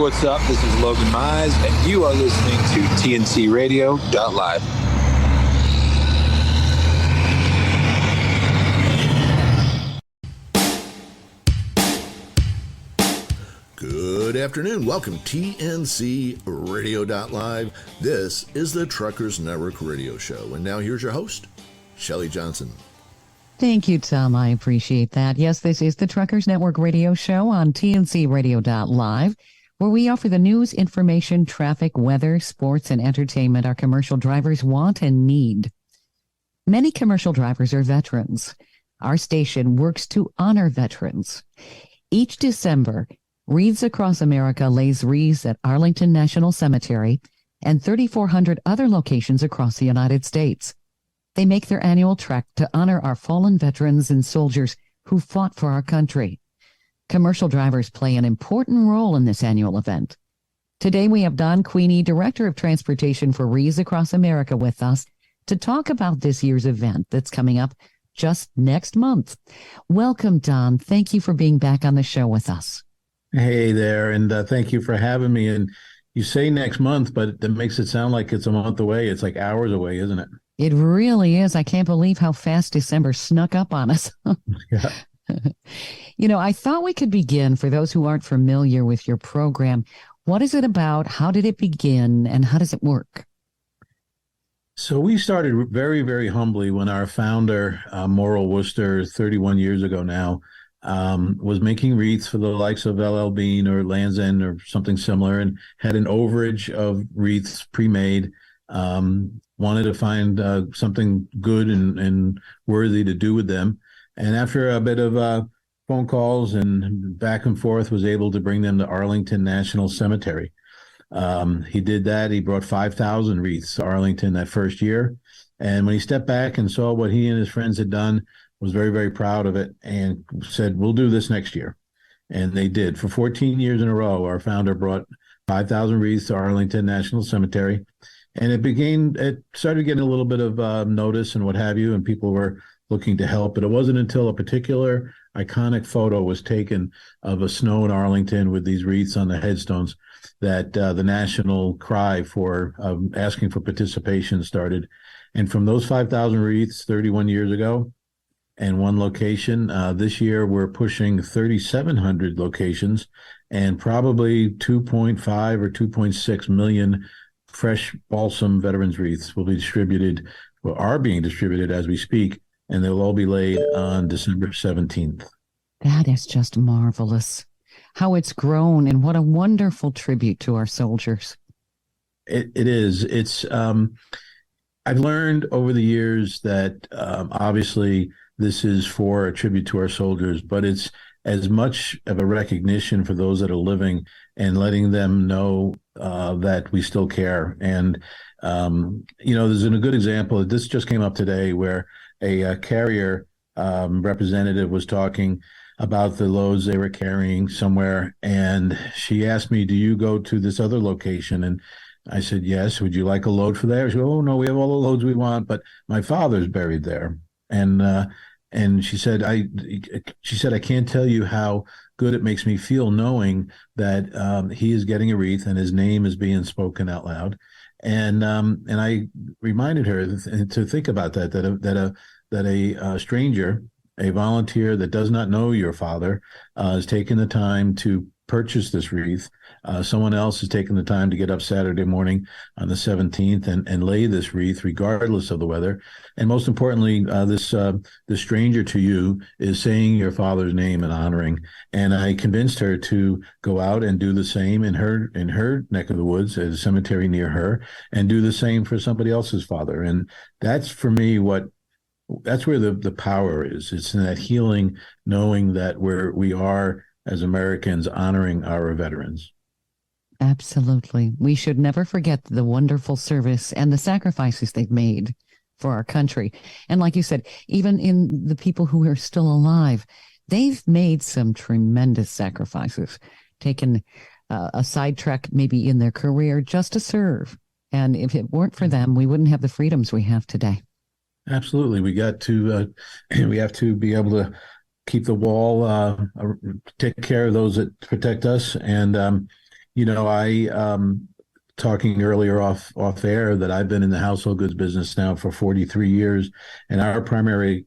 what's up? This is Logan Mize, and you are listening to TNCRadio.live. Good afternoon. Welcome TNC Radio.live. This is the Truckers Network Radio Show. And now here's your host, Shelley Johnson. Thank you, Tom. I appreciate that. Yes, this is the Truckers Network Radio Show on TNC Radio.live, where we offer the news, information, traffic, weather, sports, and entertainment our commercial drivers want and need. Many commercial drivers are veterans. Our station works to honor veterans. Each December, Wreaths Across America lays wreaths at Arlington National Cemetery and 3,400 other locations across the United States. They make their annual trek to honor our fallen veterans and soldiers who fought for our country. Commercial drivers play an important role in this annual event. Today we have Don Queenie, Director of Transportation for Wreaths Across America, with us to talk about this year's event that's coming up just next month. Welcome, Don. Thank you for being back on the show with us. Hey there, and thank you for having me. And you say next month, but that makes it sound like it's a month away. It's like hours away, isn't it? It really is. I can't believe how fast December snuck up on us. Yeah. You know, I thought we could begin, for those who aren't familiar with your program. What is it about? How did it begin? And how does it work? So we started very, very humbly when our founder, Morrill Worcester, 31 years ago now, was making wreaths for the likes of LL Bean or Land's End or something similar, and had an overage of wreaths pre-made. Wanted to find something good and worthy to do with them. And after a bit of phone calls and back and forth, was able to bring them to Arlington National Cemetery. He did that. He brought 5,000 wreaths to Arlington that first year. And when he stepped back and saw what he and his friends had done, was very, very proud of it and said, we'll do this next year. And they did. For 14 years in a row, our founder brought 5,000 wreaths to Arlington National Cemetery. And it started getting a little bit of notice and what have you, and people were looking to help. But it wasn't until a particular iconic photo was taken of a snow in Arlington with these wreaths on the headstones that the national cry for asking for participation started. And from those 5,000 wreaths 31 years ago, and one location. This year, we're pushing 3,700 locations, and probably 2.5 or 2.6 million fresh balsam veterans wreaths will be distributed, or are being distributed as we speak, and they'll all be laid on December 17th. That is just marvelous. How it's grown, and what a wonderful tribute to our soldiers. It is. It's. I've learned over the years that obviously this is for a tribute to our soldiers, but it's as much of a recognition for those that are living and letting them know that we still care. And, there's a good example. This just came up today where a carrier representative was talking about the loads they were carrying somewhere. And she asked me, do you go to this other location? And I said, yes. Would you like a load for there? She said, oh, no, we have all the loads we want, but my father's buried there. And she said, I can't tell you how good it makes me feel knowing that he is getting a wreath and his name is being spoken out loud. And I reminded her to think about that a stranger, a volunteer that does not know your father, has taken the time to purchase this wreath. Someone else has taken the time to get up Saturday morning on the 17th and lay this wreath regardless of the weather. And most importantly, the stranger to you is saying your father's name and honoring. And I convinced her to go out and do the same in her neck of the woods, at a cemetery near her, and do the same for somebody else's father. And that's, for me, that's where the power is. It's in that healing, knowing that we are, as Americans, honoring our veterans. Absolutely. We should never forget the wonderful service and the sacrifices they've made for our country. And like you said, even in the people who are still alive, they've made some tremendous sacrifices, taken a sidetrack maybe in their career just to serve. And if it weren't for them, we wouldn't have the freedoms we have today. Absolutely. We have to be able to keep the wall, take care of those that protect us. And, I talking earlier off air that I've been in the household goods business now for 43 years, and our primary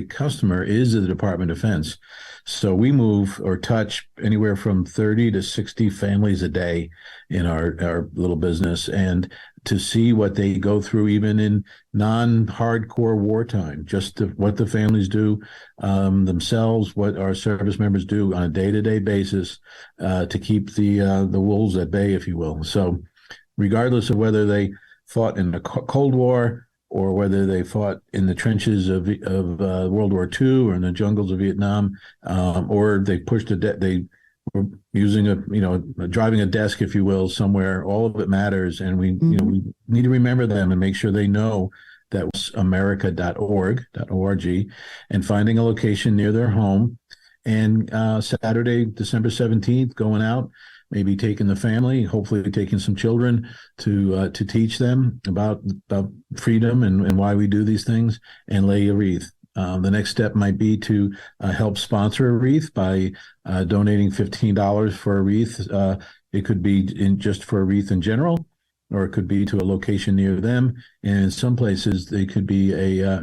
customer is the Department of Defense. So we move or touch anywhere from 30 to 60 families a day in our little business. And to see what they go through, even in non-hardcore wartime, what the families do themselves, what our service members do on a day-to-day basis to keep the wolves at bay, if you will. So regardless of whether they fought in the Cold War or whether they fought in the trenches of World War II or in the jungles of Vietnam, or they they were using driving a desk, if you will, somewhere. All of it matters, and we we need to remember them and make sure they know that was america.org, and finding a location near their home. And Saturday, December 17th, going out, maybe taking the family, hopefully taking some children to teach them about freedom and why we do these things, and lay a wreath. The next step might be to help sponsor a wreath by donating $15 for a wreath. It could be just for a wreath in general, or it could be to a location near them. And in some places, they could be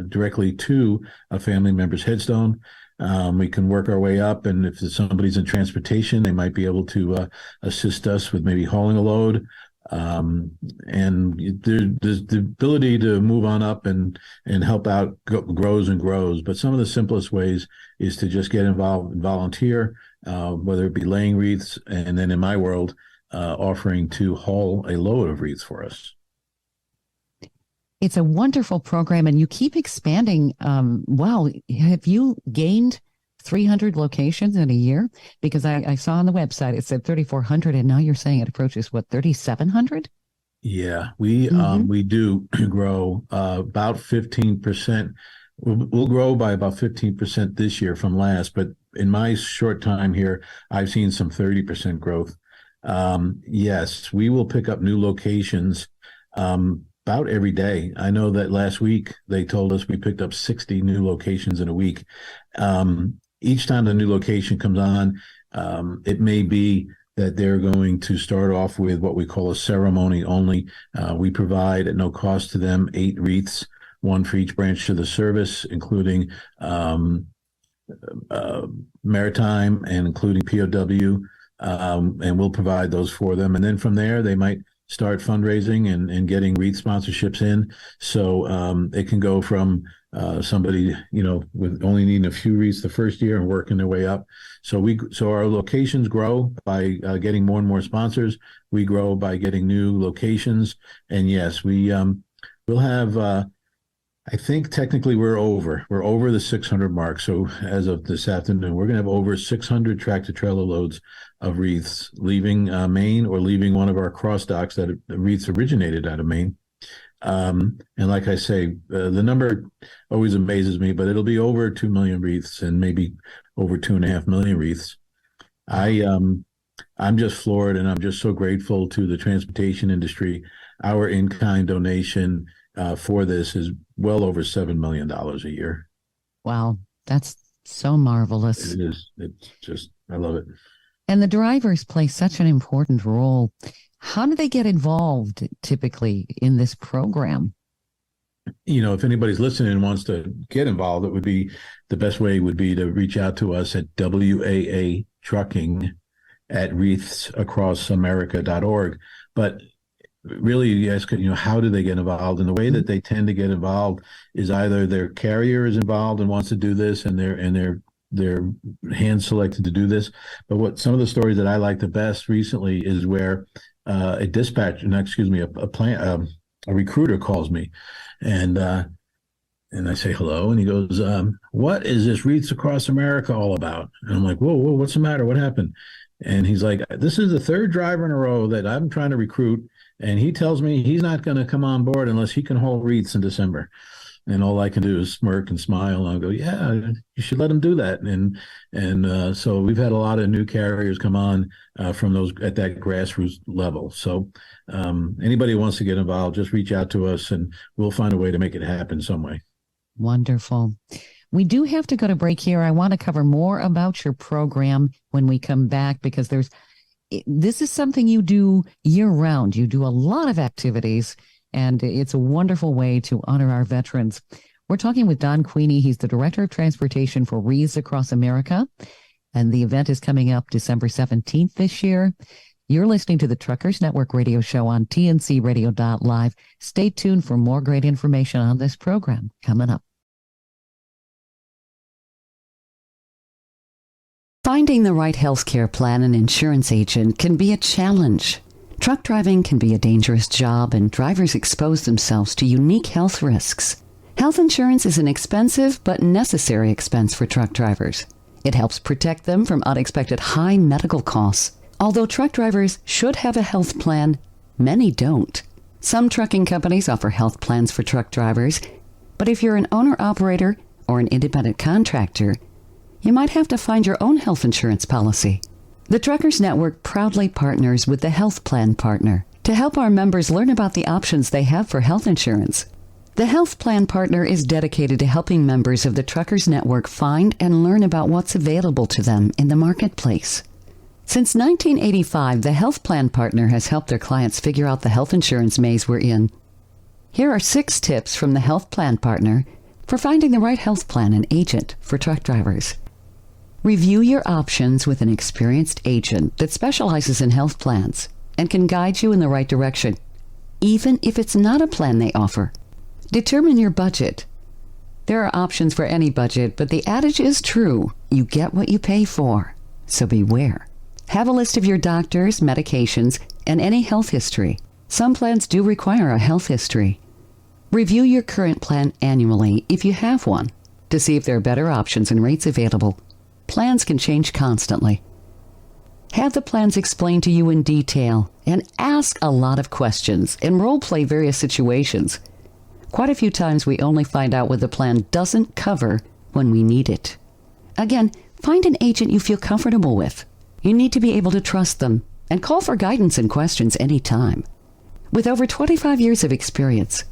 directly to a family member's headstone. We can work our way up, and if somebody's in transportation, they might be able to assist us with maybe hauling a load. And there's the ability to move on up and help out grows and grows. But some of the simplest ways is to just get involved and volunteer, whether it be laying wreaths, and then in my world, offering to haul a load of wreaths for us. It's a wonderful program, and you keep expanding. Wow. Have you gained 300 locations in a year? Because I saw on the website it said 3,400, and now you're saying it approaches, what, 3,700? Yeah, we do grow about 15%. We'll grow by about 15% this year from last, but in my short time here, I've seen some 30% growth. Yes, we will pick up new locations about every day. I know that last week they told us we picked up 60 new locations in a week. Each time the new location comes on, it may be that they're going to start off with what we call a ceremony only. We provide at no cost to them 8 wreaths, one for each branch of the service, including maritime and including POW, and we'll provide those for them. And then from there, they might start fundraising and getting wreath sponsorships in. So it can go from somebody, with only needing a few wreaths the first year and working their way up. So our locations grow by getting more and more sponsors. We grow by getting new locations. And yes, we'll have, I think technically we're over the 600 mark. So as of this afternoon, we're going to have over 600 tractor trailer loads of wreaths leaving Maine, or leaving one of our cross docks that wreaths originated out of Maine. And like I say, the number always amazes me, but it'll be over 2 million wreaths, and maybe over 2.5 million wreaths. I'm just floored, and I'm just so grateful to the transportation industry. Our in-kind donation for this is well over $7 million a year. Wow, that's so marvelous. It is. It's just, I love it. And the drivers play such an important role. How do they get involved typically in this program? If anybody's listening and wants to get involved, the best way would be to reach out to us at WAA Trucking at wreathsacrossamerica.org. But really, you ask, how do they get involved? And the way that they tend to get involved is either their carrier is involved and wants to do this, and they're hand selected to do this. But what some of the stories that I like the best recently is where a recruiter calls me, and I say hello, and he goes, "What is this Wreaths Across America all about?" And I'm like, "Whoa, what's the matter? What happened?" And he's like, "This is the third driver in a row that I'm trying to recruit, and he tells me he's not going to come on board unless he can haul wreaths in December." And all I can do is smirk and smile. And I'll go, "Yeah, you should let him do that." And so we've had a lot of new carriers come on from those at that grassroots level. So anybody who wants to get involved, just reach out to us, and we'll find a way to make it happen some way. Wonderful. We do have to go to break here. I want to cover more about your program when we come back, because there's This is something you do year round. You do a lot of activities, and it's a wonderful way to honor our veterans. We're talking with Don Queenie. He's the Director of Transportation for Wreaths across America, and the event is coming up December 17th this year. You're listening to the Truckers Network radio show on tncradio.live. Stay tuned for more great information on this program coming up. Finding the right healthcare plan and insurance agent can be a challenge. Truck driving can be a dangerous job, and drivers expose themselves to unique health risks. Health insurance is an expensive but necessary expense for truck drivers. It helps protect them from unexpected high medical costs. Although truck drivers should have a health plan, many don't. Some trucking companies offer health plans for truck drivers, but if you're an owner-operator or an independent contractor, you might have to find your own health insurance policy. The Truckers Network proudly partners with the Health Plan Partner to help our members learn about the options they have for health insurance. The Health Plan Partner is dedicated to helping members of the Truckers Network find and learn about what's available to them in the marketplace. Since 1985, the Health Plan Partner has helped their clients figure out the health insurance maze we're in. Here are 6 tips from the Health Plan Partner for finding the right health plan and agent for truck drivers. Review your options with an experienced agent that specializes in health plans and can guide you in the right direction, even if it's not a plan they offer. Determine your budget. There are options for any budget, but the adage is true: you get what you pay for. So beware. Have a list of your doctors, medications, and any health history. Some plans do require a health history. Review your current plan annually if you have one to see if there are better options and rates available. Plans can change constantly. Have the plans explained to you in detail and ask a lot of questions and role-play various situations. Quite a few times we only find out what the plan doesn't cover when we need it. Again, find an agent you feel comfortable with. You need to be able to trust them and call for guidance and questions anytime. With over 25 years of experience,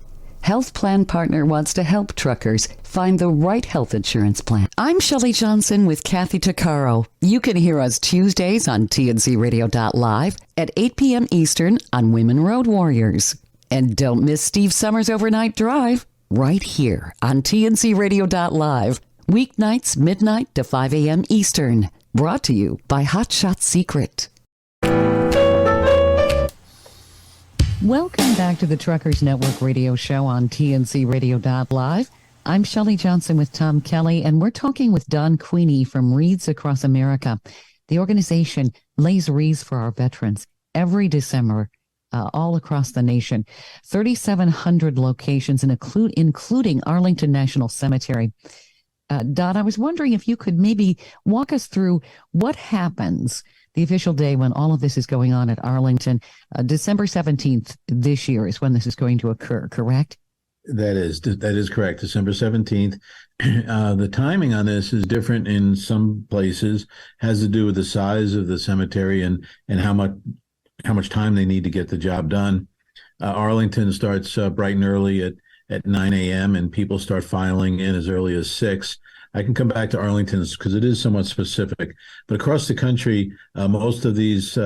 Health Plan Partner wants to help truckers find the right health insurance plan. I'm Shelley Johnson with Kathy Tuccaro. You can hear us Tuesdays on tncradio.live at 8 p.m. Eastern on Women Road Warriors. And don't miss Steve Summers' Overnight Drive right here on tncradio.live, weeknights midnight to 5 a.m. Eastern. Brought to you by Hot Shot Secret. Welcome back to the Truckers Network radio show on tncradio.live. I'm Shelley Johnson with Tom Kelly, and we're talking with Don Queenie from Wreaths Across America. The organization lays wreaths for our veterans every December, all across the nation. 3,700 locations, including Arlington National Cemetery. Don, I was wondering if you could maybe walk us through what happens the official day when all of this is going on at Arlington. December 17th this year is when this is going to occur, correct? That is correct. December 17th. The timing on this is different in some places, has to do with the size of the cemetery and how much time they need to get the job done. Arlington starts bright and early at 9 a.m. and people start filing in as early as 6. I can come back to Arlington's because it is somewhat specific. But across the country, most of these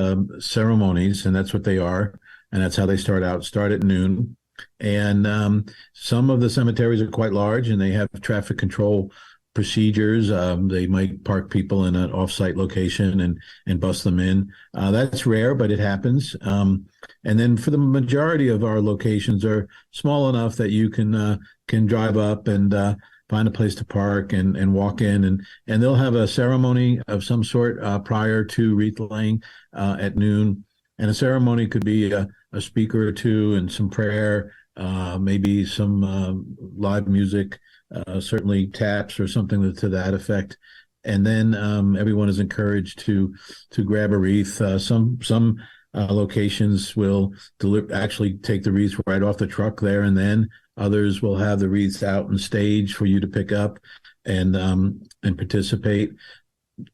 ceremonies, and that's what they are, and that's how they start at noon. And some of the cemeteries are quite large, and they have traffic control procedures. They might park people in an off-site location and bus them in. That's rare, but it happens. And then for the majority of our locations are small enough that you can drive up and find a place to park and walk in, and they'll have a ceremony of some sort prior to wreath laying at noon. And a ceremony could be a speaker or two and some prayer, maybe some live music, certainly taps or something to that effect. And then everyone is encouraged to grab a wreath. Some locations will actually take the wreaths right off the truck there and then. Others will have the wreaths out on stage for you to pick up and participate.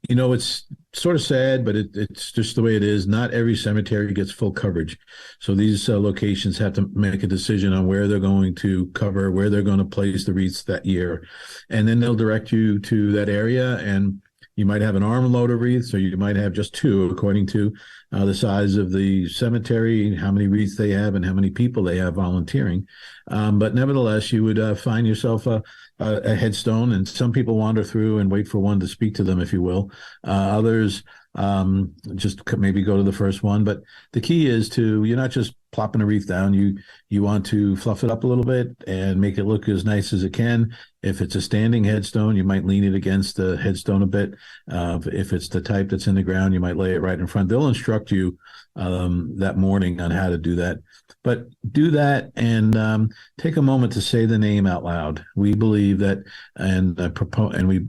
You know, it's sort of sad, but it's just the way it is. Not every cemetery gets full coverage. So these locations have to make a decision on where they're going to cover, where they're going to place the wreaths that year. And then they'll direct you to that area. And You might have an armload of wreaths, or you might have just two, according to the size of the cemetery, how many wreaths they have, and how many people they have volunteering. But nevertheless, you would find yourself a headstone, and some people wander through and wait for one to speak to them, if you will. Others just maybe go to the first one. But the key is you're not just plopping a wreath down. You want to fluff it up a little bit and make it look as nice as it can. If it's a standing headstone, you might lean it against the headstone a bit. If it's the type that's in the ground, you might lay it right in front. They'll instruct you that morning on how to do that. But do that and take a moment to say the name out loud. We believe that, and we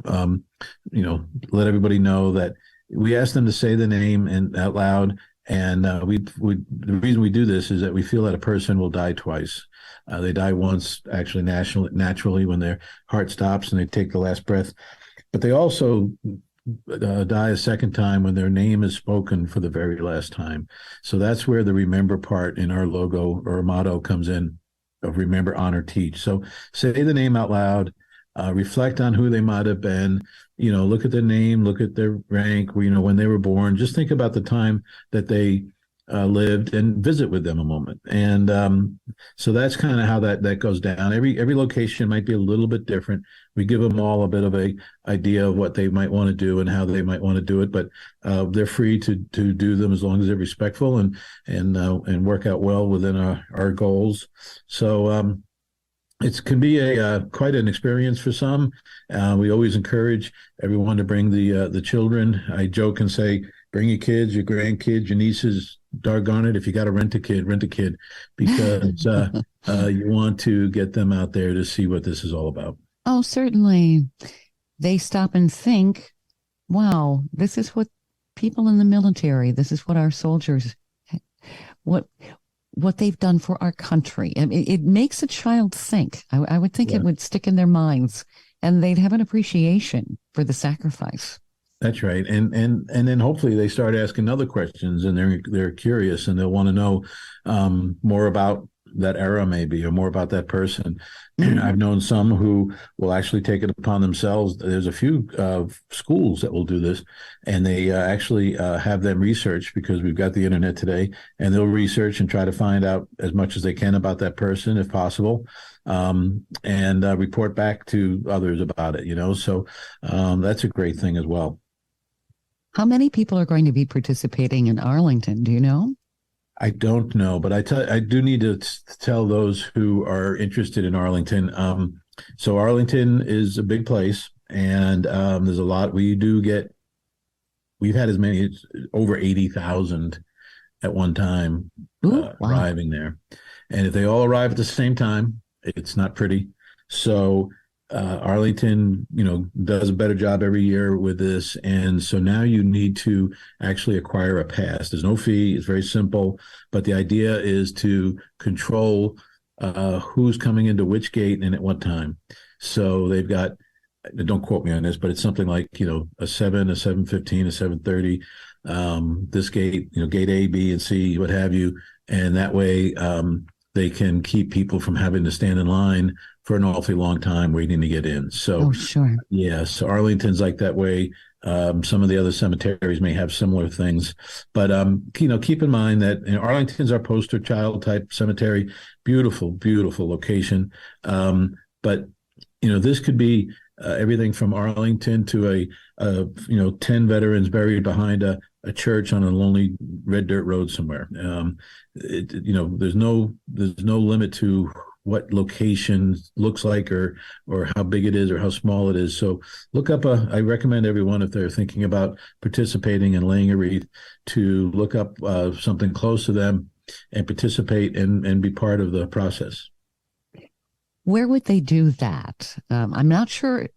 let everybody know that we ask them to say the name and out loud. And the reason we do this is that we feel that a person will die twice. They die once, actually, naturally, when their heart stops and they take the last breath. But they also die a second time when their name is spoken for the very last time. So that's where the remember part in our logo or motto comes in, of remember, honor, teach. So say the name out loud. Reflect on who they might have been, look at their name, look at their rank, when they were born. Just think about the time that they lived and visit with them a moment. And so that's kind of how that goes down. Every location might be a little bit different. We give them all a bit of a idea of what they might want to do and how they might want to do it, but they're free to do them as long as they're respectful and work out well within our goals. So it can be quite an experience for some. We always encourage everyone to bring the children. I joke and say, bring your kids, your grandkids, your nieces. Doggone it, if you got to rent a kid, because you want to get them out there to see what this is all about. Oh, certainly. They stop and think, wow, this is what people in the military, this is what our soldiers, what they've done for our country. I mean, it makes a child think. I would think it would stick in their minds, and they'd have an appreciation for the sacrifice. That's right, and then hopefully they start asking other questions, and they're curious, and they'll want to know more about that era, maybe, or more about that person. Mm-hmm. I've known some who will actually take it upon themselves. There's a few schools that will do this, and they actually have them research, because we've got the internet today, and they'll research and try to find out as much as they can about that person, if possible, and report back to others about it. So that's a great thing as well. How many people are going to be participating in Arlington? Do you know? I don't know, but I do need to tell those who are interested in Arlington. So Arlington is a big place, and there's a lot. We've had as many as over 80,000 at one time arriving there. And if they all arrive at the same time, it's not pretty. So Arlington, does a better job every year with this. And so now you need to actually acquire a pass. There's no fee. It's very simple. But the idea is to control who's coming into which gate and at what time. So they've got, don't quote me on this, but it's something like, a 7, a 7:15, a 7:30, this gate, gate A, B, and C, what have you. And that way they can keep people from having to stand in line for an awfully long time waiting to get in. So, sure. Yes, Arlington's like that way. Some of the other cemeteries may have similar things, but keep in mind that Arlington's our poster child type cemetery. Beautiful, beautiful location. But this could be everything from Arlington to a 10 veterans buried behind a church on a lonely red dirt road somewhere. There's no limit to what location looks like, or how big it is, or how small it is. So look up I recommend everyone, if they're thinking about participating and laying a wreath, to look up something close to them and participate and be part of the process. Where would they do that? I'm not sure,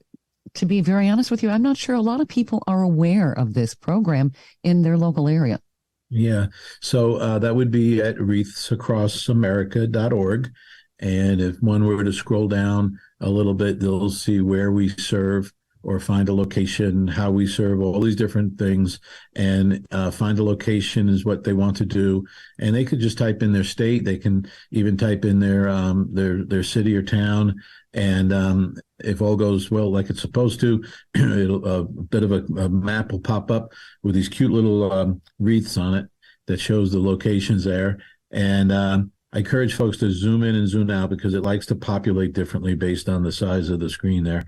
to be very honest with you, I'm not sure a lot of people are aware of this program in their local area. Yeah. So that would be at wreathsacrossamerica.org. And if one were to scroll down a little bit, they'll see where we serve or find a location, how we serve, all these different things, and find a location is what they want to do. And they could just type in their state. They can even type in their city or town. And if all goes well, like it's supposed to, a bit of a map will pop up with these cute little wreaths on it that shows the locations there. And I encourage folks to zoom in and zoom out because it likes to populate differently based on the size of the screen there.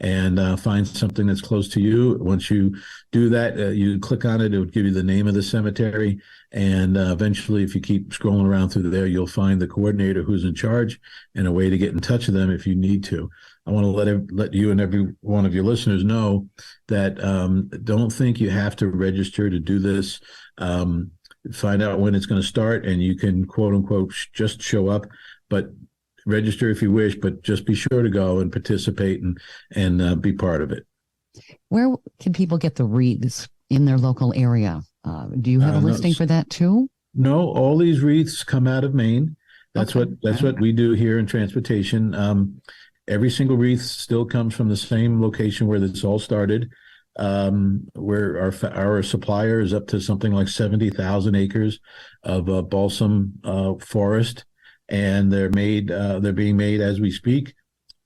And find something that's close to you. Once you do that, you click on it. It would give you the name of the cemetery. And eventually, if you keep scrolling around through there, you'll find the coordinator who's in charge and a way to get in touch with them if you need to. I want to let you and every one of your listeners know that don't think you have to register to do this. Find out when it's going to start, and you can, quote unquote, just show up. But register if you wish, but just be sure to go and participate and be part of it. Where can people get the wreaths in their local area? Do you have a listing for that too? No, all these wreaths come out of Maine. That's what we do here in transportation. Every single wreath still comes from the same location where this all started. Where our supplier is up to something like 70,000 acres of balsam forest. And they're being made as we speak,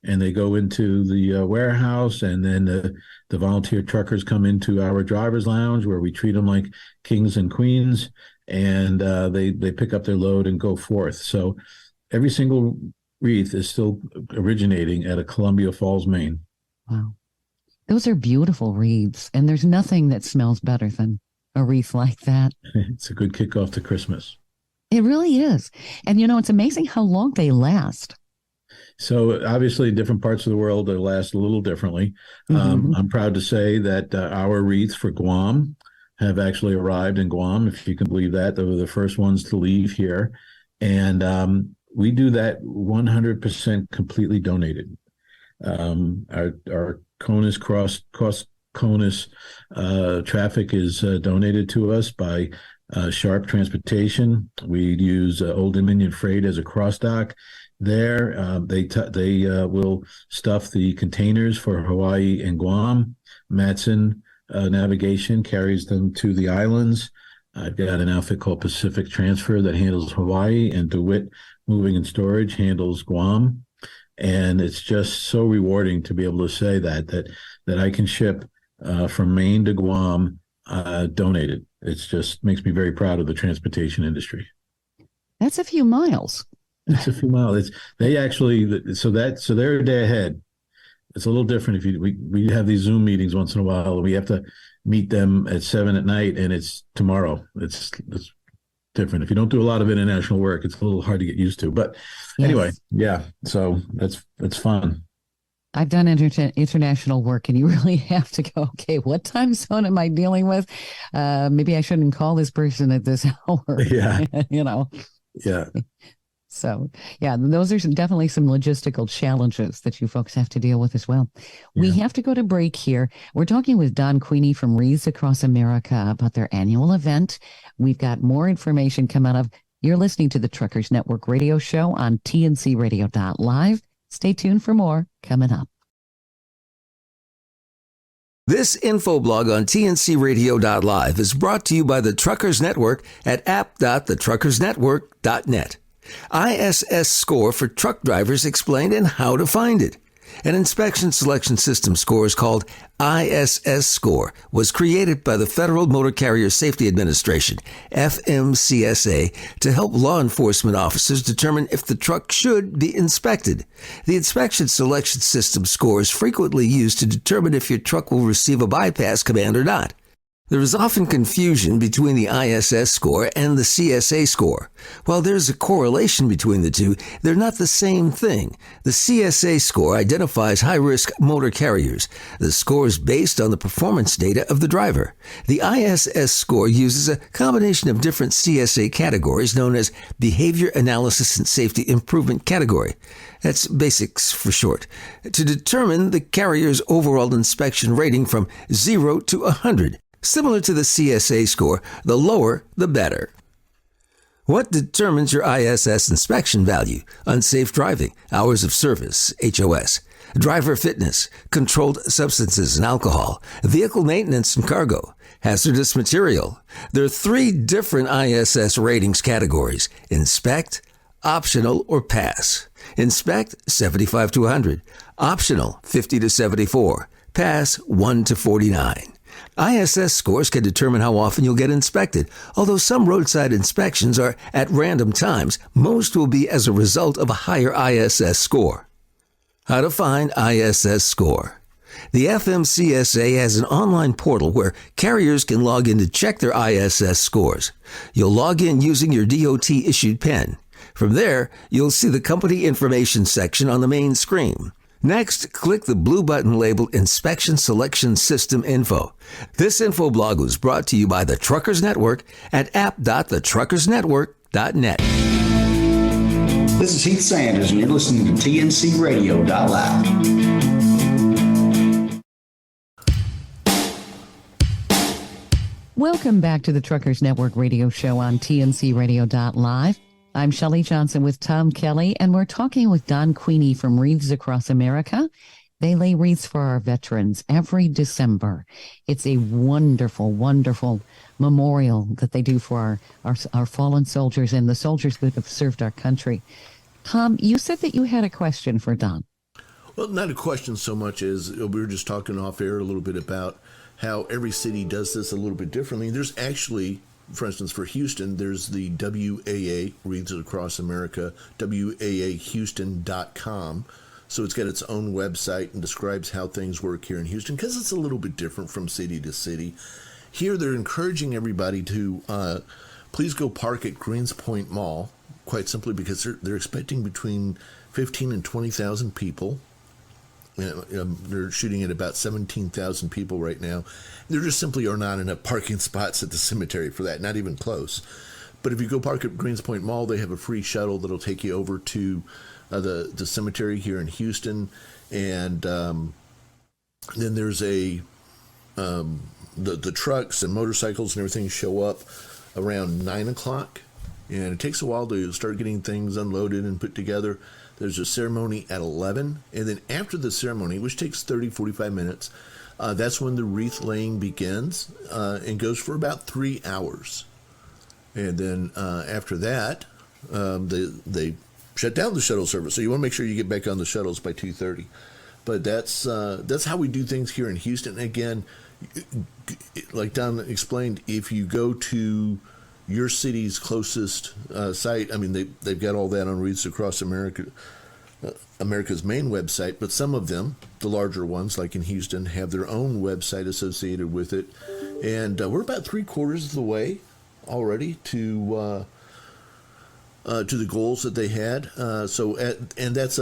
and they go into the warehouse, and then the volunteer truckers come into our driver's lounge where we treat them like kings and queens, and they pick up their load and go forth. So every single wreath is still originating out of Columbia Falls, Maine. Wow. Those are beautiful wreaths, and there's nothing that smells better than a wreath like that. It's a good kickoff to Christmas. It really is. And, it's amazing how long they last. So obviously different parts of the world, they last a little differently. Mm-hmm. I'm proud to say that our wreaths for Guam have actually arrived in Guam, if you can believe that. They were the first ones to leave here. And we do that 100% completely donated. Our CONUS cross CONUS traffic is donated to us by Sharp Transportation. We use Old Dominion Freight as a cross dock there. They will stuff the containers for Hawaii and Guam. Matson Navigation carries them to the islands. I've got an outfit called Pacific Transfer that handles Hawaii, and DeWitt Moving and Storage handles Guam. And it's just so rewarding to be able to say that I can ship from Maine to Guam donated. It's just makes me very proud of the transportation industry. That's a few miles. It's a few miles. They're a day ahead. It's a little different if we have these Zoom meetings once in a while, and we have to meet them at 7 p.m, and it's tomorrow. It's different. If you don't do a lot of international work, it's a little hard to get used to. But anyway, yeah. So that's fun. I've done international work, and you really have to go, okay, what time zone am I dealing with? Maybe I shouldn't call this person at this hour. Yeah. Yeah. So, yeah, those are definitely some logistical challenges that you folks have to deal with as well. Yeah. We have to go to break here. We're talking with Don Queenie from Wreaths Across America about their annual event. We've got more information come out of. You're listening to the Truckers Network radio show on tncradio.live. Stay tuned for more coming up. This infoblog on tncradio.live is brought to you by the Truckers Network at app.thetruckersnetwork.net. ISS score for truck drivers explained and how to find it. An inspection selection system score is called ISS score, was created by the Federal Motor Carrier Safety Administration, FMCSA, to help law enforcement officers determine if the truck should be inspected. The inspection selection system score is frequently used to determine if your truck will receive a bypass command or not. There is often confusion between the ISS score and the CSA score. While there's a correlation between the two, they're not the same thing. The CSA score identifies high-risk motor carriers. The score is based on the performance data of the driver. The ISS score uses a combination of different CSA categories known as Behavior Analysis and Safety Improvement Category. That's basics for short, to determine the carrier's overall inspection rating from 0 to 100. Similar to the CSA score, the lower, the better. What determines your ISS inspection value? Unsafe driving, hours of service, HOS. driver fitness, controlled substances and alcohol, vehicle maintenance and cargo, hazardous material. There are 3 different ISS ratings categories: inspect, optional, or pass. Inspect 75 to 100, optional 50 to 74, pass 1 to 49. ISS scores can determine how often you'll get inspected. Although some roadside inspections are at random times, most will be as a result of a higher ISS score. How to find ISS score. The FMCSA has an online portal where carriers can log in to check their ISS scores. You'll log in using your DOT-issued PIN. From there, you'll see the company information section on the main screen. Next, click the blue button labeled Inspection Selection System Info. This info blog was brought to you by the Truckers Network at app.thetruckersnetwork.net. This is Heath Sanders, and you're listening to TNC Radio.live. Welcome back to the Truckers Network radio show on TNC Radio.live. I'm Shelley Johnson with Tom Kelly, and we're talking with Don Queenie from Wreaths Across America. They lay wreaths for our veterans every December. It's a wonderful, wonderful memorial that they do for our fallen soldiers and the soldiers that have served our country. Tom, you said that you had a question for Don. Well, not a question so much as we were just talking off air a little bit about how every city does this a little bit differently. There's actually, for instance, for Houston, there's the WAA, Wreaths Across America, WAAHouston.com. So it's got its own website and describes how things work here in Houston, because it's a little bit different from city to city. Here, they're encouraging everybody to please go park at Greens Point Mall, quite simply because they're expecting between 15 and 20,000 people. They're shooting at about 17,000 people right now. There just simply are not enough parking spots at the cemetery for that, not even close. But if you go park at Greens Point Mall, they have a free shuttle that'll take you over to the cemetery here in Houston. And then there's the trucks and motorcycles and everything show up around 9 o'clock. And it takes a while to start getting things unloaded and put together. There's a ceremony at 11, and then after the ceremony, which takes 30, 45 minutes, that's when the wreath laying begins and goes for about 3 hours. And then after that, they shut down the shuttle service. So you want to make sure you get back on the shuttles by 2:30. But that's how we do things here in Houston. Again, like Don explained, if you go to your city's closest site, I mean, they've got all that on Wreaths Across America, America's main website, but some of them, the larger ones, like in Houston, have their own website associated with it. And we're about 3/4 of the way already to the goals that they had. And that's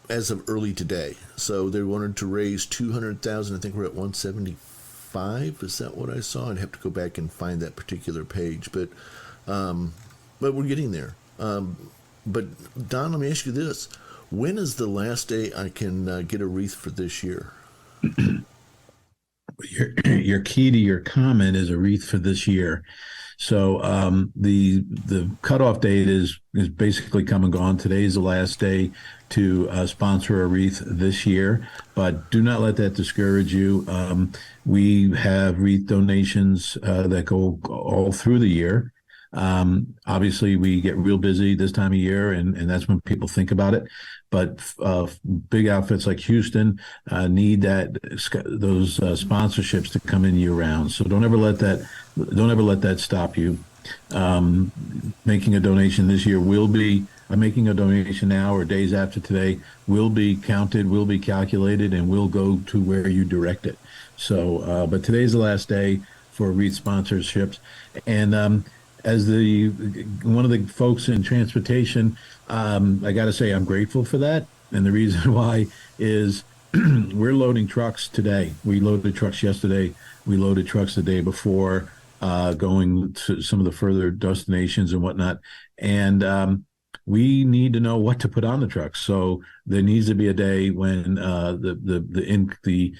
as of early today. So they wanted to raise 200,000. I think we're at 175. Is that what I saw? I'd have to go back and find that particular page, but we're getting there. But Don, let me ask you this: when is the last day I can get a wreath for this year? Your key to your comment is a wreath for this year. So the cutoff date is basically come and gone. Today is the last day to sponsor a wreath this year, but do not let that discourage you. We have wreath donations that go all through the year. Obviously, we get real busy this time of year, and that's when people think about it. But big outfits like Houston need those sponsorships to come in year round. So don't ever let that stop you. Making a donation this year will be making a donation now or days after today will be counted, will be calculated, and will go to where you direct it. So, but today's the last day for wreath sponsorships, and as one of the folks in transportation, I got to say I'm grateful for that. And the reason why is we're loading trucks today. We loaded trucks yesterday. We loaded trucks the day before, going to some of the further destinations and whatnot. And we need to know what to put on the trucks. So there needs to be a day when the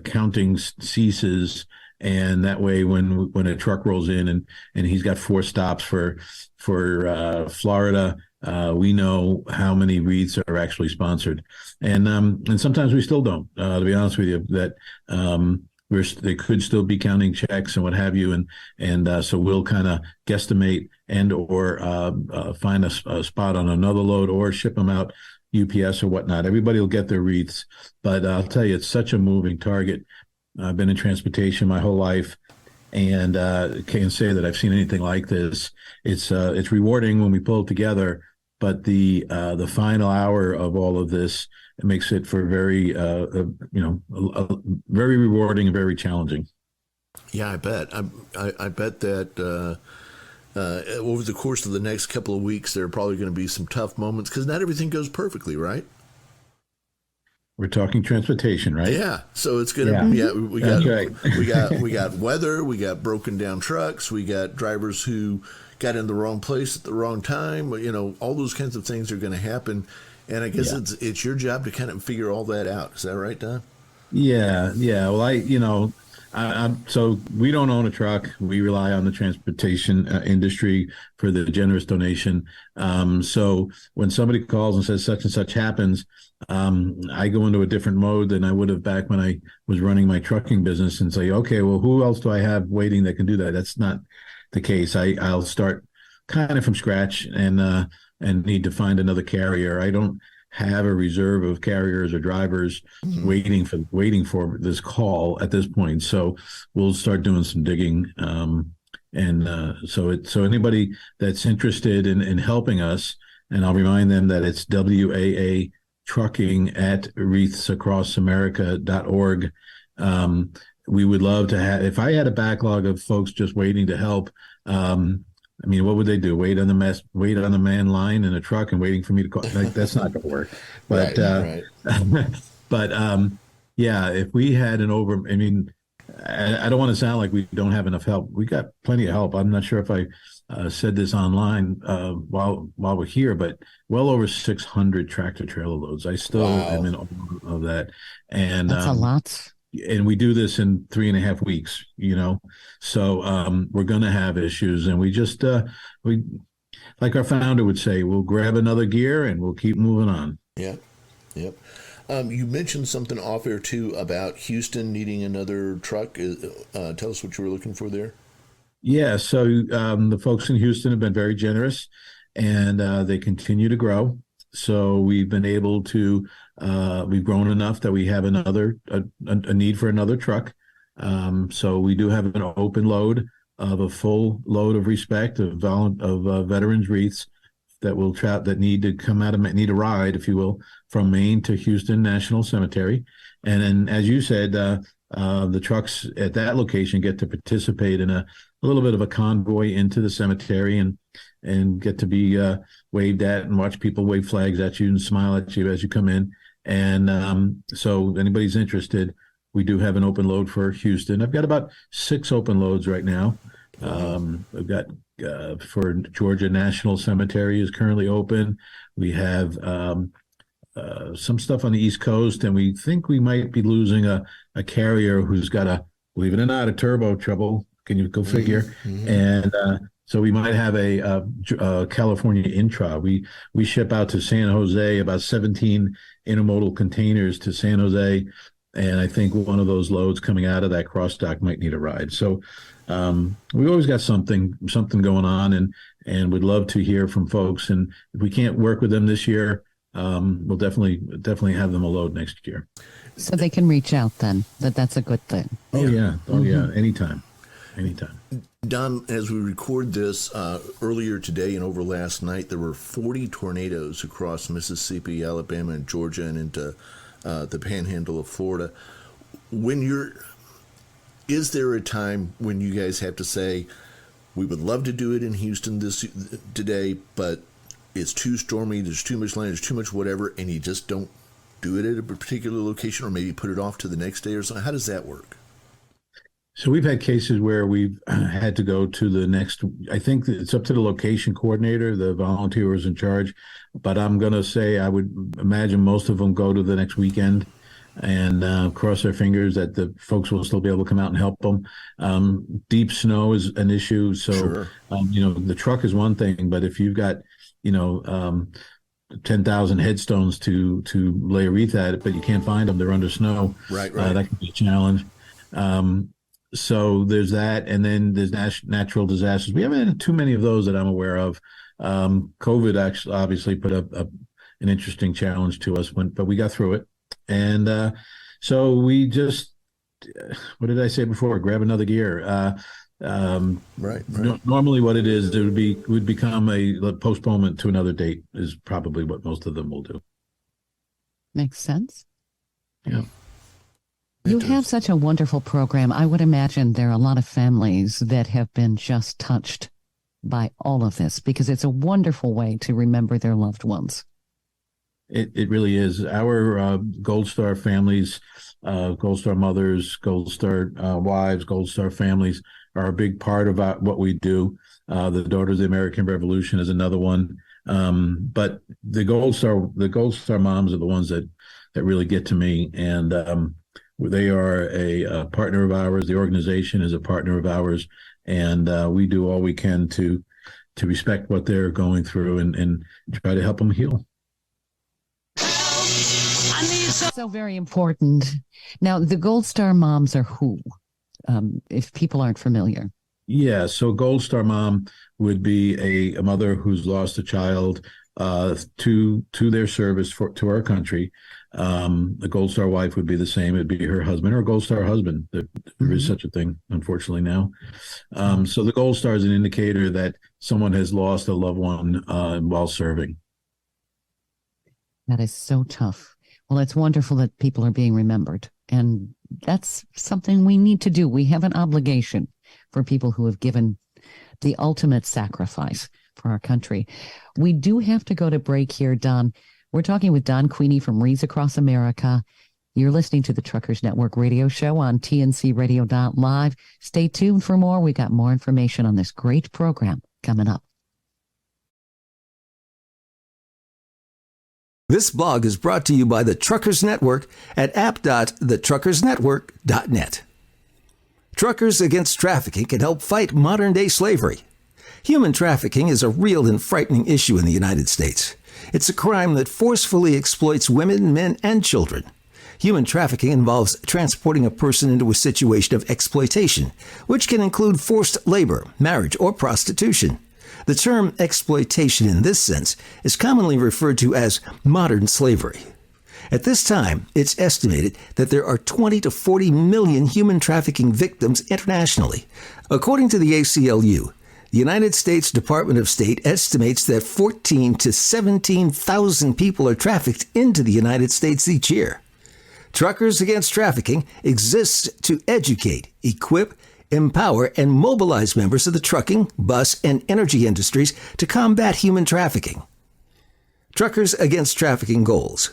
counting ceases. And that way, when a truck rolls in and he's got 4 stops for Florida, we know how many wreaths are actually sponsored, and sometimes we still don't. To be honest with you, that they could still be counting checks and what have you, and so we'll kind of guesstimate and or find a spot on another load or ship them out UPS or whatnot. Everybody will get their wreaths, but I'll tell you, it's such a moving target. I've been in transportation my whole life, and can't say that I've seen anything like this. It's rewarding when we pull it together, but the final hour of all of this, it makes it for very very rewarding and very challenging. Yeah, I bet. I bet that over the course of the next couple of weeks, there are probably going to be some tough moments because not everything goes perfectly, right? We're talking transportation, right? Yeah. So it's gonna. Yeah, we got weather. We got broken down trucks. We got drivers who got in the wrong place at the wrong time. All those kinds of things are going to happen. And I guess it's your job to kind of figure all that out. Is that right, Don? Yeah. Well, so we don't own a truck. We rely on the transportation industry for the generous donation. So when somebody calls and says such and such happens, I go into a different mode than I would have back when I was running my trucking business and say, okay, well, who else do I have waiting that can do that? That's not the case. I'll start kind of from scratch and need to find another carrier. I don't have a reserve of carriers or drivers waiting for this call at this point. So we'll start doing some digging. So anybody that's interested in helping us, and I'll remind them that it's WAA trucking at wreathsacrossamerica.org. We would love to have, if I had a backlog of folks just waiting to help, what would they do? Wait on the man line in a truck and waiting for me to call? Like, that's not going to work. But right. If we had I don't want to sound like we don't have enough help. We got plenty of help. I'm not sure if I said this online while we're here, but well over 600 tractor trailer loads. I still am in awe of that, and that's a lot. And we do this in 3.5 weeks, so we're going to have issues, and we just we, like our founder would say, we'll grab another gear and we'll keep moving on. Yep. You mentioned something off air too about Houston needing another truck. Tell us what you were looking for there. Yeah, so the folks in Houston have been very generous, and they continue to grow. So we've been able to, we've grown enough that we have a need for another truck. So we do have an open load of a full load of respect of veterans wreaths that will that need to come out of, need a ride, if you will, from Maine to Houston National Cemetery. And then, as you said, the trucks at that location get to participate in a little bit of a convoy into the cemetery and get to be waved at and watch people wave flags at you and smile at you as you come in. And so if anybody's interested, we do have an open load for Houston. I've got about 6 open loads right now. I've got for Georgia National Cemetery is currently open. We have some stuff on the East Coast, and we think we might be losing a carrier who's got believe it or not, a turbo trouble. Can you go figure? Mm-hmm. And so we might have a California intra. We ship out to San Jose about 17 intermodal containers to San Jose, and I think one of those loads coming out of that cross dock might need a ride. So we always got something going on, and would love to hear from folks. And if we can't work with them this year, we'll definitely have them a load next year. So they can reach out then. That's a good thing. Oh yeah. Anytime. Don, as we record this, earlier today and over last night, there were 40 tornadoes across Mississippi, Alabama, and Georgia, and into the panhandle of Florida. Is there a time when you guys have to say, we would love to do it in Houston today, but it's too stormy, there's too much land, there's too much whatever, and you just don't do it at a particular location, or maybe put it off to the next day or something? How does that work? So we've had cases where we've had to go to the next, I think it's up to the location coordinator, the volunteer who's in charge, but I'm going to say I would imagine most of them go to the next weekend and cross their fingers that the folks will still be able to come out and help them. Deep snow is an issue. So, Sure. The truck is one thing, but if you've got 10,000 headstones to lay a wreath at it, but you can't find them. They're under snow. Right. That can be a challenge. So there's that. And then there's natural disasters. We haven't had too many of those that I'm aware of. COVID actually obviously put up an interesting challenge to us, but we got through it. And so we just, what did I say before? Grab another gear. Right. Normally what it is, would become a postponement to another date is probably what most of them will do. Makes sense. Yeah. You have such a wonderful program. I would imagine there are a lot of families that have been just touched by all of this, because it's a wonderful way to remember their loved ones. It really is. Our Gold Star families, Gold Star mothers, Gold Star wives, Gold Star families are a big part of what we do. The Daughters of the American Revolution is another one. But the Gold Star moms are the ones that really get to me. And they are a partner of ours. The organization is a partner of ours. And we do all we can to respect what they're going through and try to help them heal. So very important. Now, the Gold Star moms are who, if people aren't familiar? Yeah, so Gold Star mom would be a mother who's lost a child to their service to our country. The Gold Star wife would be the same. It'd be her husband or Gold Star husband. There is such a thing, unfortunately, now. So the Gold Star is an indicator that someone has lost a loved one while serving. That is so tough. Well, it's wonderful that people are being remembered. And that's something we need to do. We have an obligation for people who have given the ultimate sacrifice for our country. We do have to go to break here, Don. We're talking with Don Queenie from Wreaths Across America. You're listening to the Truckers Network radio show on tncradio.live. Stay tuned for more. We got more information on this great program coming up. This blog is brought to you by the Truckers Network at app.thetruckersnetwork.net. Truckers Against Trafficking can help fight modern-day slavery. Human trafficking is a real and frightening issue in the United States. It's a crime that forcefully exploits women, men, and children. Human trafficking involves transporting a person into a situation of exploitation, which can include forced labor, marriage, or prostitution. The term exploitation in this sense is commonly referred to as modern slavery. At this time, it's estimated that there are 20 to 40 million human trafficking victims internationally. According to the ACLU, the United States Department of State estimates that 14 to 17,000 people are trafficked into the United States each year. Truckers Against Trafficking exists to educate, equip, empower, and mobilize members of the trucking, bus, and energy industries to combat human trafficking. Truckers Against Trafficking goals: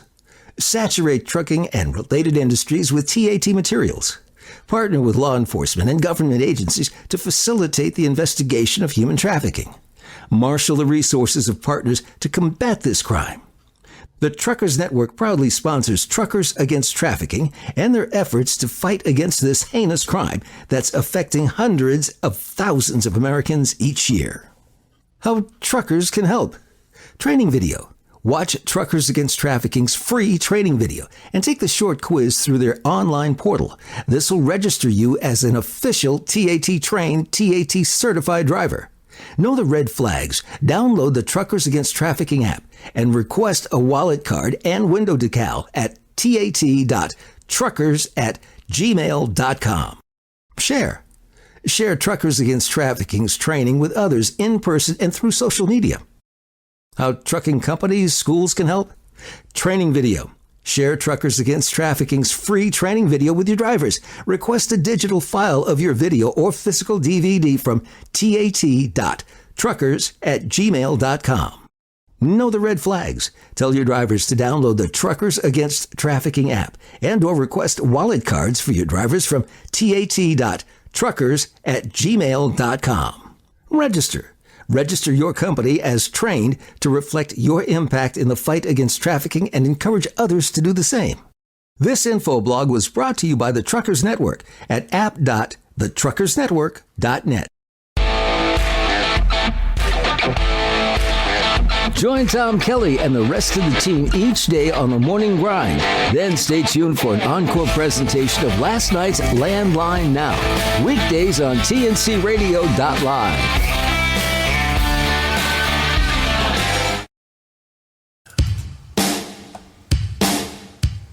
saturate trucking and related industries with TAT materials. Partner with law enforcement and government agencies to facilitate the investigation of human trafficking. Marshal the resources of partners to combat this crime. The Truckers Network proudly sponsors Truckers Against Trafficking and their efforts to fight against this heinous crime that's affecting hundreds of thousands of Americans each year. How truckers can help. Training video. Watch Truckers Against Trafficking's free training video and take the short quiz through their online portal. This will register you as an official TAT trained, TAT certified driver. Know the red flags. Download the Truckers Against Trafficking app and request a wallet card and window decal at tat.truckers@gmail.com. Share Truckers Against Trafficking's training with others in person and through social media. How trucking companies, schools can help. Training video. Share Truckers Against Trafficking's free training video with your drivers. Request a digital file of your video or physical DVD from tat.truckers@gmail.com. Know the red flags. Tell your drivers to download the Truckers Against Trafficking app and or request wallet cards for your drivers from tat.truckers@gmail.com. Register your company as trained to reflect your impact in the fight against trafficking and encourage others to do the same. This info blog was brought to you by the Truckers Network at app.thetruckersnetwork.net. Join Tom Kelly and the rest of the team each day on the morning grind. Then stay tuned for an encore presentation of last night's Landline Now. Weekdays on TNCRadio.live.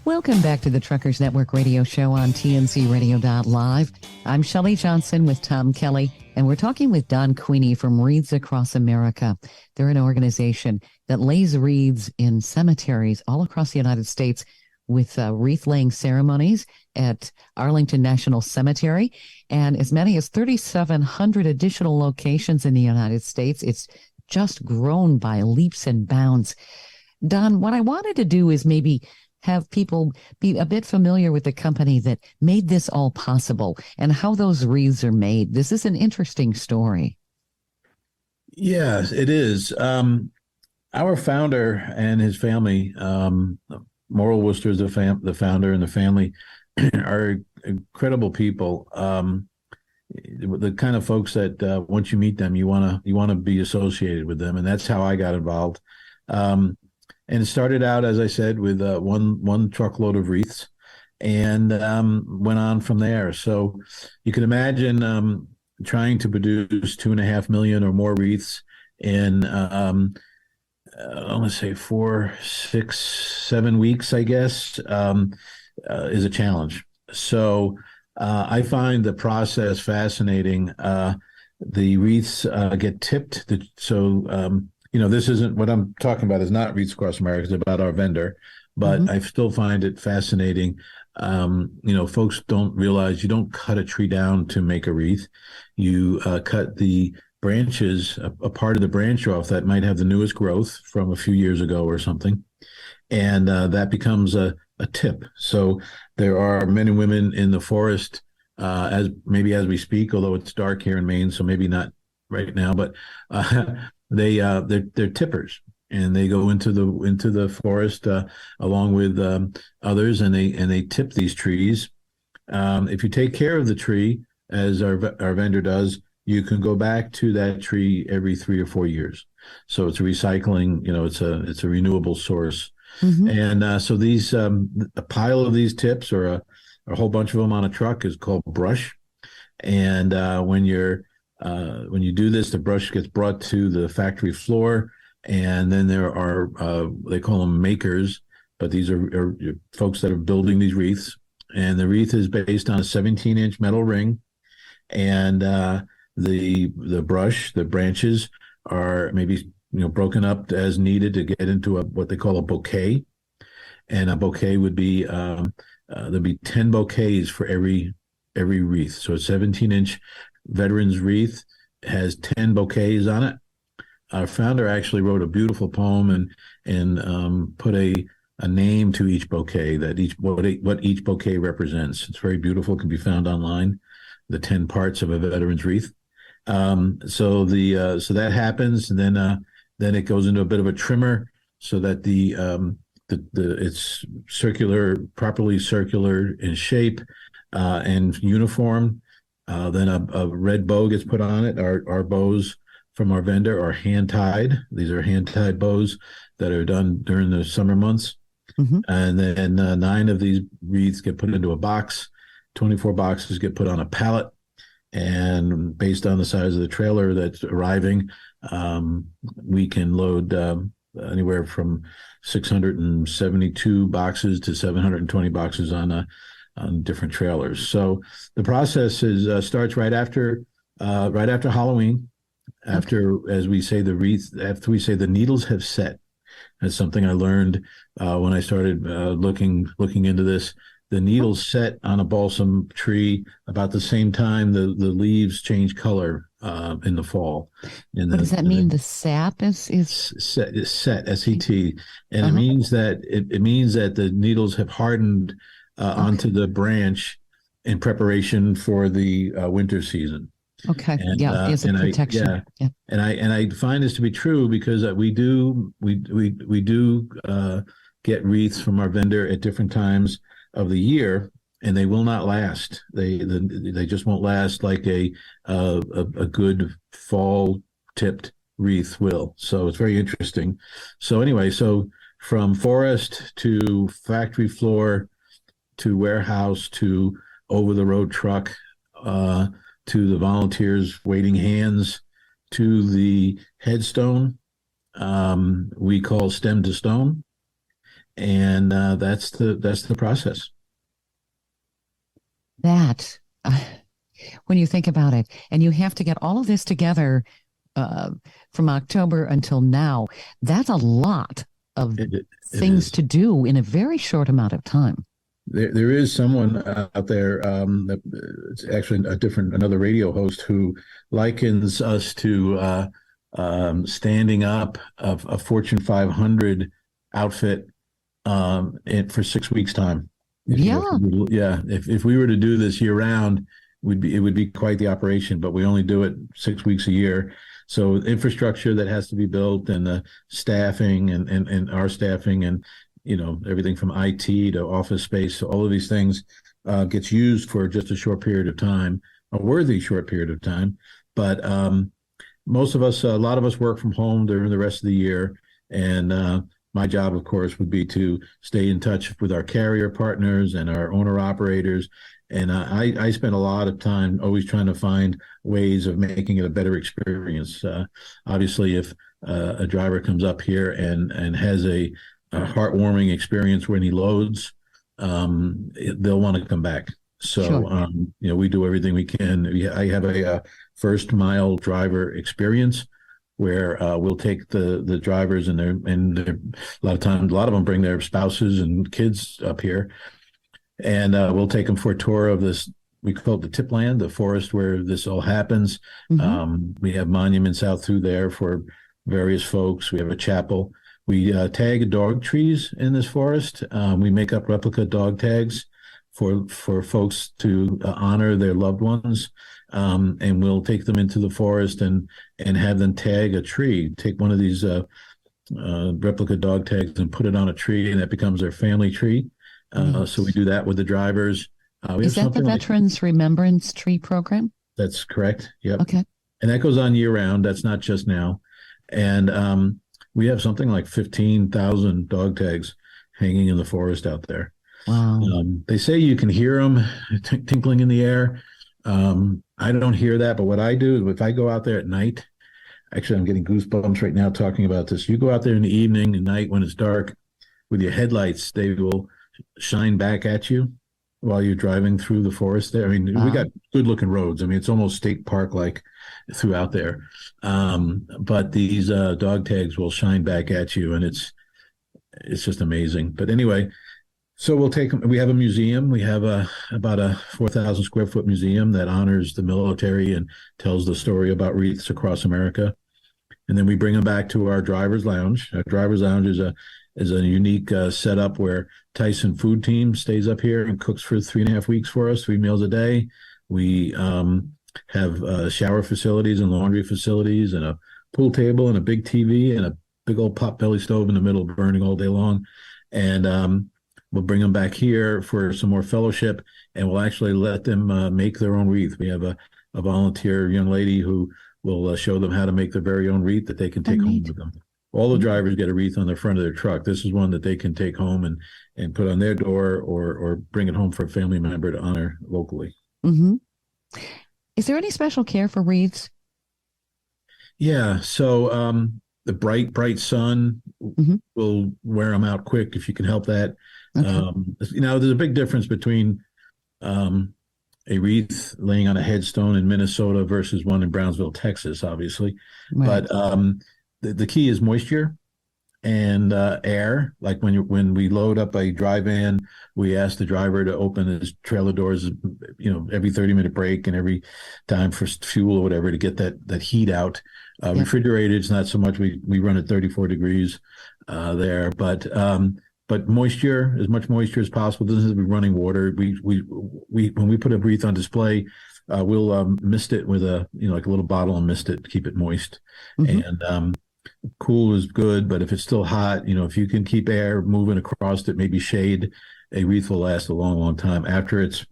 Welcome back to the Truckers Network radio show on TNCRadio.live. I'm Shelley Johnson with Tom Kelly, and we're talking with Don Queenie from Wreaths Across America. They're an organization that lays wreaths in cemeteries all across the United States with wreath-laying ceremonies at Arlington National Cemetery and as many as 3,700 additional locations in the United States. It's just grown by leaps and bounds. Don, what I wanted to do is maybe have people be a bit familiar with the company that made this all possible and how those wreaths are made. This is an interesting story. Yes, it is. Our founder and his family, Morrill Worcester is the founder, and the family are incredible people. The kind of folks that once you meet them, you wanna be associated with them, and that's how I got involved. And it started out, as I said, with one truckload of wreaths, and went on from there. So you can imagine trying to produce 2.5 million or more wreaths in, I want to say 4, 6, 7 weeks, I guess, is a challenge. So I find the process fascinating. The wreaths get tipped. This isn't what I'm talking about is not Wreaths Across America. It's about our vendor, but I still find it fascinating. Folks don't realize you don't cut a tree down to make a wreath. You cut the branches, a part of the branch off that might have the newest growth from a few years ago or something. And that becomes a tip. So there are men and women in the forest as we speak, although it's dark here in Maine, so maybe not right now, but they're tippers, and they go into the forest along with others, and they tip these trees. If you take care of the tree, as our vendor does, you can go back to that tree every 3 or 4 years. So it's a recycling, it's a renewable source. And so these a pile of these tips, or a whole bunch of them on a truck, is called brush. And when you do this, the brush gets brought to the factory floor, and then there are they call them makers, but these are folks that are building these wreaths. And the wreath is based on a 17-inch metal ring, and the brush, the branches are maybe broken up as needed to get into what they call a bouquet. And a bouquet would be there'd be 10 bouquets for every wreath. So a 17-inch veteran's wreath has 10 bouquets on it. Our founder actually wrote a beautiful poem and put a name to each bouquet, that what each bouquet represents. It's very beautiful. It can be found online, the 10 parts of a veteran's wreath. So that happens, and then it goes into a bit of a trimmer so that it's properly circular in shape and uniform. Then a red bow gets put on it. Our bows from our vendor are hand-tied. These are hand-tied bows that are done during the summer months. And then 9 of these wreaths get put into a box. 24 boxes get put on a pallet. And based on the size of the trailer that's arriving, we can load anywhere from 672 boxes to 720 boxes on different trailers. So the process starts right after Halloween. As we say the wreath, after we say the needles have set. That's something I learned when I started looking into this. The needles set on a balsam tree about the same time the leaves change color in the fall. What does that mean? The sap is set, S-E-T, and it means that the needles have hardened onto the branch in preparation for the winter season. Okay. And, it's a protection. And I find this to be true because we do get wreaths from our vendor at different times of the year, and they will not last. They just won't last like a good fall tipped wreath will. So it's very interesting. So anyway, so from forest to factory floor to warehouse to over the road truck, to the volunteers waiting hands to the headstone, we call stem to stone, and that's the process. That, when you think about it, and you have to get all of this together from October until now, that's a lot of things to do in a very short amount of time. There is someone out there, it's actually another radio host who likens us to standing up a Fortune 500 outfit for 6 weeks' time. If we were to do this year round, it would be quite the operation. But we only do it 6 weeks a year. So infrastructure that has to be built, and the staffing, and our staffing, and everything from IT to office space, so all of these things gets used for just a short period of time, a worthy short period of time. But a lot of us work from home during the rest of the year. And my job, of course, would be to stay in touch with our carrier partners and our owner operators. And I spend a lot of time always trying to find ways of making it a better experience. Obviously, if a driver comes up here and has a heartwarming experience when he loads, they'll want to come back. So, sure. We do everything we can. I have a first mile driver experience where we'll take the drivers, and a lot of them bring their spouses and kids up here, and we'll take them for a tour of this. We call it the tip land, the forest where this all happens. Mm-hmm. We have monuments out through there for various folks. We have a chapel. We tag dog trees in this forest. We make up replica dog tags for folks to honor their loved ones. And we'll take them into the forest and have them tag a tree. Take one of these replica dog tags and put it on a tree, and that becomes their family tree. So we do that with the drivers. Is that the Veterans Remembrance Tree Program? That's correct. Yep. Okay. And that goes on year round. That's not just now. And we have something like 15,000 dog tags hanging in the forest out there. Wow. They say you can hear them tinkling in the air. I don't hear that, but what I do is if I go out there at night, actually I'm getting goosebumps right now talking about this. You go out there in the evening and night when it's dark with your headlights, they will shine back at you while you're driving through the forest there. I mean, We got good looking roads. I mean, it's almost state park like throughout there. But these dog tags will shine back at you, and it's just amazing. But anyway, so we'll take them. We have a museum. We have about a 4,000 square foot museum that honors the military and tells the story about wreaths across America. And then we bring them back to our driver's lounge. Our driver's lounge is a unique setup where Tyson Food Team stays up here and cooks for 3.5 weeks for us, 3 meals a day. We have shower facilities and laundry facilities and a pool table and a big TV and a big old potbelly stove in the middle burning all day long. And we'll bring them back here for some more fellowship, and we'll actually let them make their own wreath. We have a volunteer young lady who will show them how to make their very own wreath that they can take home with them. All the drivers get a wreath on the front of their truck. This is one that they can take home and put on their door or bring it home for a family member to honor locally. Mm-hmm. Is there any special care for wreaths? Yeah. So the bright sun will wear them out quick if you can help that. Okay. There's a big difference between a wreath laying on a headstone in Minnesota versus one in Brownsville, Texas, obviously. Right. But the key is moisture and air. Like when we load up a dry van, we ask the driver to open his trailer doors, every 30-minute break and every time for fuel or whatever to get that heat out. Refrigerated, it's not so much. We run at 34 degrees there, but moisture, as much moisture as possible. Doesn't have to be running water. We when we put a wreath on display, we'll mist it with like a little bottle and mist it to keep it moist. Mm-hmm. And cool is good, but if it's still hot, if you can keep air moving across it, maybe shade, a wreath will last a long, long time after it's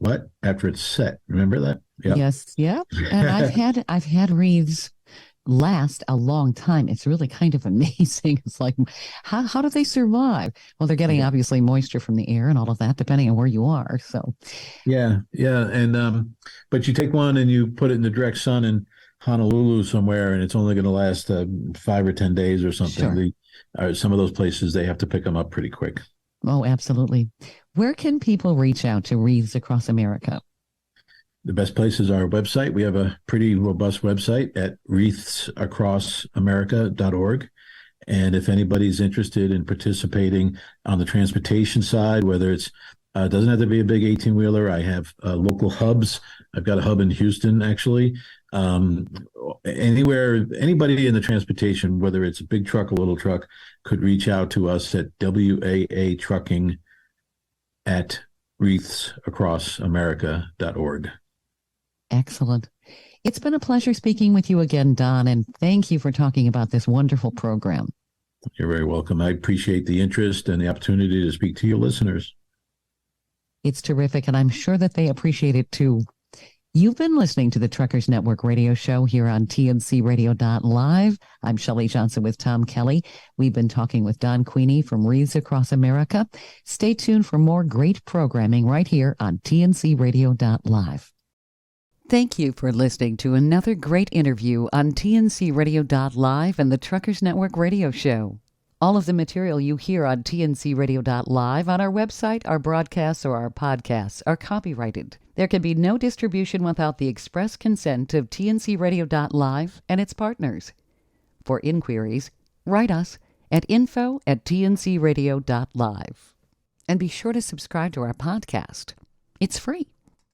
set. Remember that? Yep. Yes. Yeah. And I've had wreaths last a long time. It's really kind of amazing. It's like, how do they survive? Well, they're getting obviously moisture from the air and all of that, depending on where you are. So, Yeah, yeah, and but you take one and you put it in the direct sun in Honolulu somewhere, and it's only going to last 5 or 10 days or something. sure. Some of those places they have to pick them up pretty quick. Oh, absolutely. Where can people reach out to Wreaths Across America? The best place is our website. We have a pretty robust website at wreathsacrossamerica.org. And if anybody's interested in participating on the transportation side, whether it's doesn't have to be a big 18-wheeler. I have local hubs. I've got a hub in Houston, actually. Anywhere, anybody in the transportation, whether it's a big truck or little truck, could reach out to us at WAA Trucking at wreathsacrossamerica.org. Excellent. It's been a pleasure speaking with you again, Don, and thank you for talking about this wonderful program. You're very welcome. I appreciate the interest and the opportunity to speak to your listeners. It's terrific, and I'm sure that they appreciate it too. You've been listening to the Truckers Network radio show here on TNCRadio.live. I'm Shelley Johnson with Tom Kelly. We've been talking with Don Queenie from Wreaths Across America. Stay tuned for more great programming right here on TNCRadio.live. Thank you for listening to another great interview on TNCRadio.live and the Truckers Network radio show. All of the material you hear on TNCRadio.live on our website, our broadcasts, or our podcasts are copyrighted. There can be no distribution without the express consent of TNCRadio.live and its partners. For inquiries, write us at info@tncradio.live. And be sure to subscribe to our podcast. It's free.